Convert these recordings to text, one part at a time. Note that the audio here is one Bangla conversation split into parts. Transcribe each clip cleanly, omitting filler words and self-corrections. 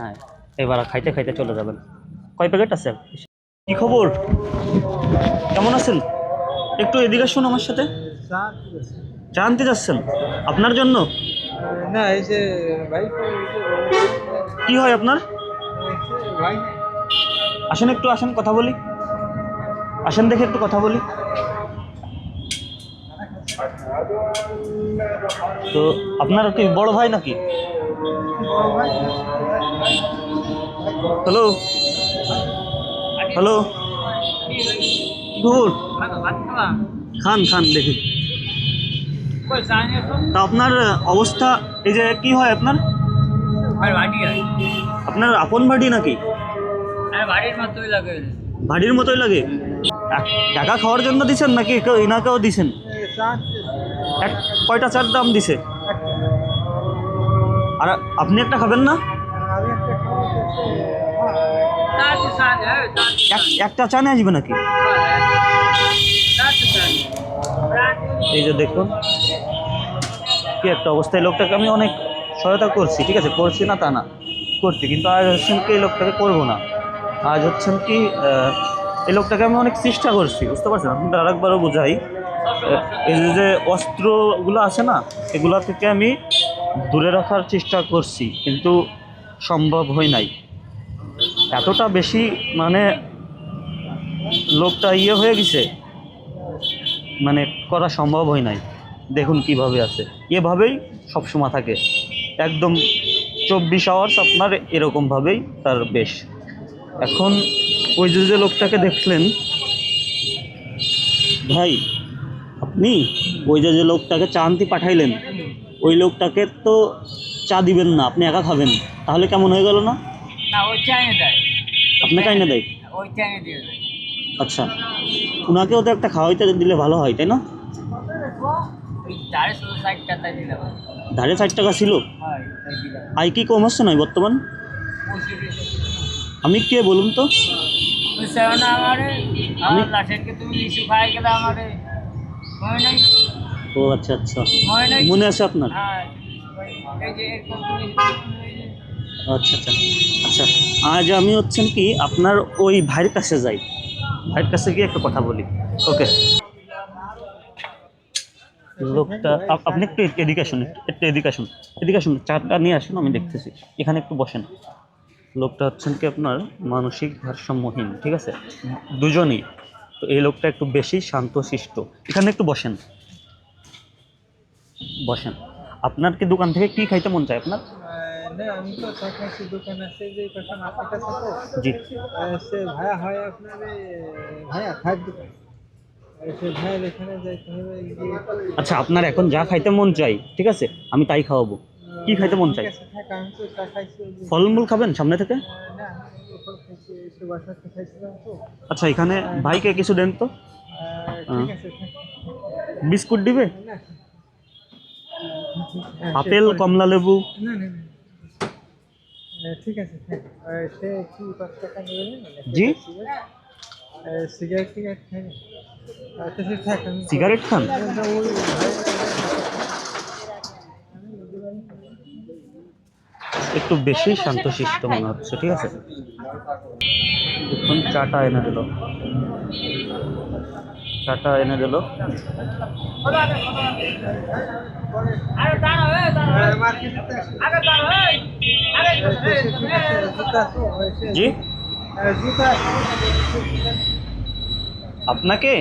হ্যাঁ, এবার খাইতে খাইতে চলে যাবেন। কয় প্যাকেট আছে? কি খবর, কেমন আছেন? একটু এদিকে আসুন আমার সাথে। চা আনতে যাচ্ছেন আপনার জন্য? না, এই যে ভাই, কি হয় আপনার? ভাই আসেন, একটু আসেন, কথা বলি। আসেন, দেখে একটু কথা বলি। তো আপনার কি বড় ভাই নাকি? হ্যালো হ্যালো, কি খবর? খান খান দেখি। তা আপনার অবস্থা, এই যে কি হয় আপনার? আপনার আপন ভাড়ি নাকি? ভাড়ির মতোই লাগে। টাকা খাওয়ার জন্য দিছেন নাকি ইনাকেও দিছেন? এক কয়টা চার দাম দিছে? আর আপনি একটা খাবেন না? একটা চা নিয়ে আসবে নাকি? এই যে দেখুন কি একটা অবস্থা। এই লোকটাকে আমি অনেক সহায়তা করছি, ঠিক আছে, করছি না তা না, করছি, কিন্তু আজ হচ্ছেন কি এই লোকটাকে করবো না। আজ হচ্ছেন কি এই লোকটাকে আমি অনেক চেষ্টা করছি, বুঝতে পারছেন? আপনাদের আরেকবারও বোঝাই, এই যে অস্ত্রগুলো আছে না, এগুলা থেকে আমি দূরে রাখার চেষ্টা করছি, কিন্তু সম্ভব হয় নাই। এতটা বেশি মানে লোকটা হয়ে গেছে, মানে করা সম্ভব হয় নাই। দেখুন কিভাবে আছে, এভাবেই সবসময় থাকে, একদম 24 আওয়ার্স আপনার এরকমভাবেই তার বেশ। এখন ওই যে লোকটাকে দেখলেন ভাই, আপনি ওই যে লোকটাকে চা আনতে পাঠাইলেন, ওই লোকটাকে তো চা দিবেন না, আপনি একা খাবেন, তাহলে কেমন হয়ে গেল না? আপনাকে আইনে দেয়? আচ্ছা, ওনাকেও তো একটা খাওয়াইতে দিলে ভালো হয়, তাই না? ধারে 60 টাকা ছিল, আয় কি কম হচ্ছে নয় বর্তমান? আমি কে বলুন তো? ও আচ্ছা আচ্ছা, মনে আছে আপনার? আচ্ছা আচ্ছা আচ্ছা, আজ আমি হচ্ছেন কি আপনার ওই ভাইয়ের কাছে যাই, ভাইয়ের কাছে গিয়ে একটা কথা বলি। ওকে, লোকটা আপনি একটু এদিকে আসুন, একটু এদিকে আসুন, এদিকে আসুন, চাটা নিয়ে আসুন, আমি দেখতেছি। এখানে একটু বসেন। লোকটা হচ্ছেন কি আপনার মানসিক ভারসাম্যহীন, ঠিক আছে, দুজনই। তো এই লোকটা একটু বেশি শান্তশিষ্ট। এখানে একটু বসেন, বসেন। আপনার কি দোকান থেকে কি খাইতে মন চায় আপনার? না, আমি তো কাছাকাছি দোকান আছে যে পাশে মার্কেট আছে তো। জি। সে ভাইয়া হয় আপনার ভাইয়া খাদ্য দোকান। সে ভাইয়ের এখানে যাইতে হবে গিয়ে। আচ্ছা, আপনার এখন যা খাইতে মন চাই, ঠিক আছে, আমি তাই খাওয়াবো। কি খাইতে মন চাই? ঠিক আছে, থাক, আমি তো চা খাইছি। ফলমূল খাবেন সামনে থেকে? না, আমি ফল খাইছি, এসে বাসাতে খাইছিলাম তো। আচ্ছা, এখানে ভাইকে কিছু দেন তো। ঠিক আছে, থাক। বিস্কুট দিবে? না, আপেল, কমলা লেবু? না না না, ঠিক আছে, থাক। সে কি 5 টাকা নেবে না? জি। সিগারেট টিগারেট খাই না। আচ্ছা, সে থাক, আমি সিগারেট খান? একটু বেশি শান্তশিষ্ট মনে হচ্ছে, ঠিক আছে। এখন চাটা এনে দিল, চাটা এনে দিল। জি। আপনাকে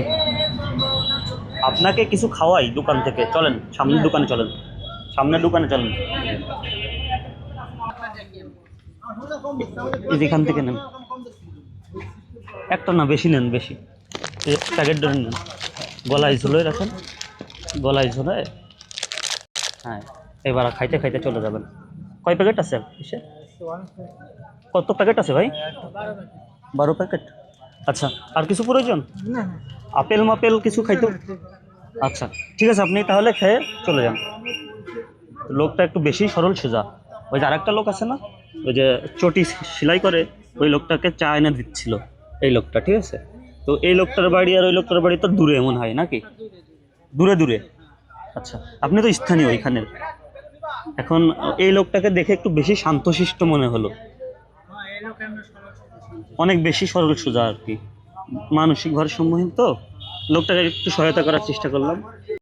আপনাকে কিছু খাওয়াই দোকান থেকে, চলেন সামনের দোকানে, চলেন সামনের দোকানে চলেন। এখান থেকে নেন, একটা না, বেশি নেন, বেশি প্যাকেট ধরে নেন। গলায় ঝুলোয় রাখেন, গলায় ঝুলায়। হ্যাঁ, এবার খাইতে খাইতে চলে যাবেন। কয় প্যাকেট আছে? কত প্যাকেট আছে ভাই? 12 প্যাকেট। আচ্ছা, আর কিছু প্রয়োজন? আপেল মাপেল কিছু খাইতে? আচ্ছা ঠিক আছে, আপনি তাহলে খেয়ে চলে যান। লোকটা একটু বেশি সরল সোজা। ওই যে আরেকটা লোক আছে না, ওই যে চটি সেলাই করে, ওই লোকটাকে চা এনে দিচ্ছিল এই লোকটা, ঠিক আছে। তো এই লোকটার বাড়ি আর ওই লোকটার বাড়ি তো দূরে মনে হয় নাকি? দূরে দূরে। আচ্ছা, আপনি তো স্থানীয় এখানের। এখন এই লোকটাকে দেখে একটু বেশি শান্তশিষ্ট মনে হলো, অনেক বেশি সরল সোজা আর কি, মানসিকভাবে সম্মোহিত তো, লোকটাকে একটু সহায়তা করার চেষ্টা করলাম।